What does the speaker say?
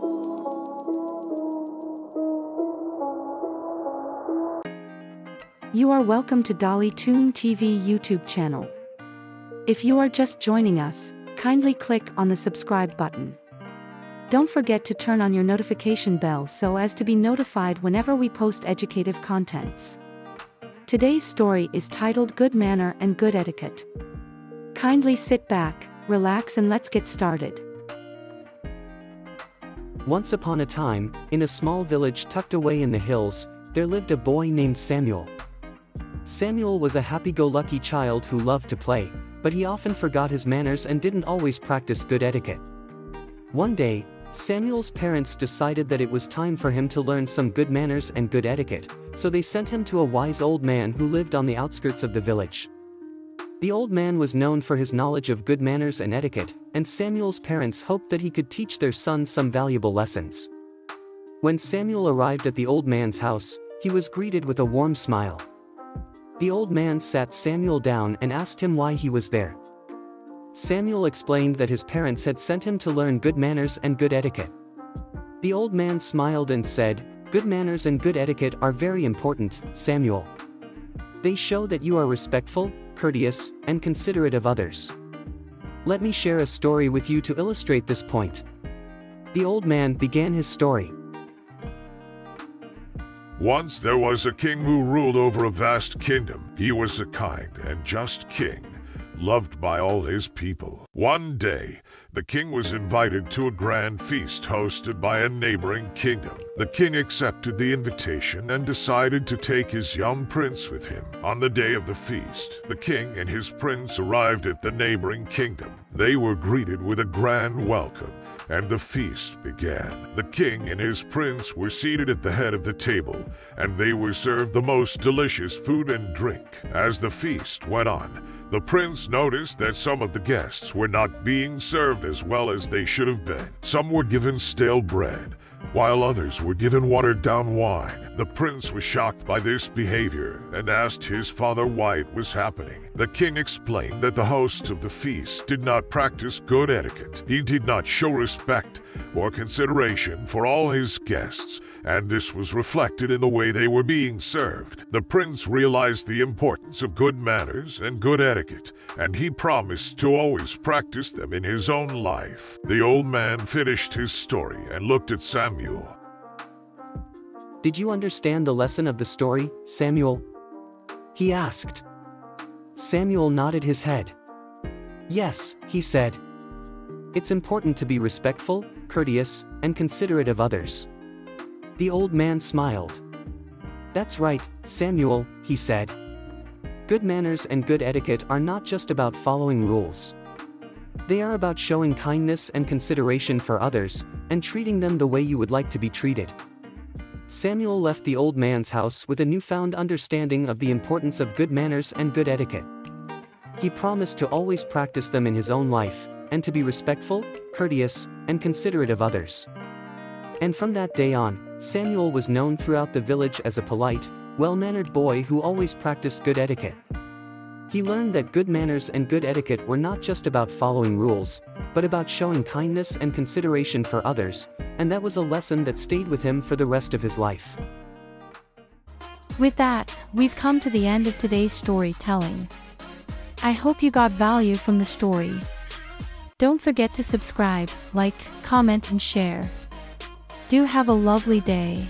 You are welcome to Dolly Toon TV YouTube channel. If you are just joining us, kindly click on the subscribe button. Don't forget to turn on your notification bell so as to be notified whenever we post educative contents. Today's story is titled Good Manner and Good Etiquette. Kindly sit back, relax, and let's get started. Once upon a time, in a small village tucked away in the hills, there lived a boy named Samuel. Samuel was a happy-go-lucky child who loved to play, but he often forgot his manners and didn't always practice good etiquette. One day, Samuel's parents decided that it was time for him to learn some good manners and good etiquette, so they sent him to a wise old man who lived on the outskirts of the village. The old man was known for his knowledge of good manners and etiquette, and Samuel's parents hoped that he could teach their son some valuable lessons. When Samuel arrived at the old man's house, he was greeted with a warm smile. The old man sat Samuel down and asked him why he was there. Samuel explained that his parents had sent him to learn good manners and good etiquette. The old man smiled and said, "Good manners and good etiquette are very important, Samuel. They show that you are respectful, courteous, and considerate of others. Let me share a story with you to illustrate this point." The old man began his story. Once there was a king who ruled over a vast kingdom. He was a kind and just king, loved by all his people. One day, the king was invited to a grand feast hosted by a neighboring kingdom. The king accepted the invitation and decided to take his young prince with him. On the day of the feast, the king and his prince arrived at the neighboring kingdom. They were greeted with a grand welcome, and the feast began. The king and his prince were seated at the head of the table, and they were served the most delicious food and drink. As the feast went on, the prince noticed that some of the guests were not being served as well as they should have been. Some were given stale bread, while others were given watered-down wine. The prince was shocked by this behavior and asked his father why it was happening. The king explained that the host of the feast did not practice good etiquette. He did not show respect or consideration for all his guests, and this was reflected in the way they were being served. The prince realized the importance of good manners and good etiquette, and he promised to always practice them in his own life. The old man finished his story and looked at Samuel. "Did you understand the lesson of the story, Samuel?" he asked. Samuel nodded his head. "Yes," he said. "It's important to be respectful, courteous, and considerate of others." The old man smiled. "That's right, Samuel," he said. "Good manners and good etiquette are not just about following rules. They are about showing kindness and consideration for others, and treating them the way you would like to be treated." Samuel left the old man's house with a newfound understanding of the importance of good manners and good etiquette. He promised to always practice them in his own life, and to be respectful, courteous, and considerate of others. And from that day on, Samuel was known throughout the village as a polite, well-mannered boy who always practiced good etiquette. He learned that good manners and good etiquette were not just about following rules, but about showing kindness and consideration for others, and that was a lesson that stayed with him for the rest of his life. With that, we've come to the end of today's storytelling. I hope you got value from the story. Don't forget to subscribe, like, comment, and share. Do have a lovely day.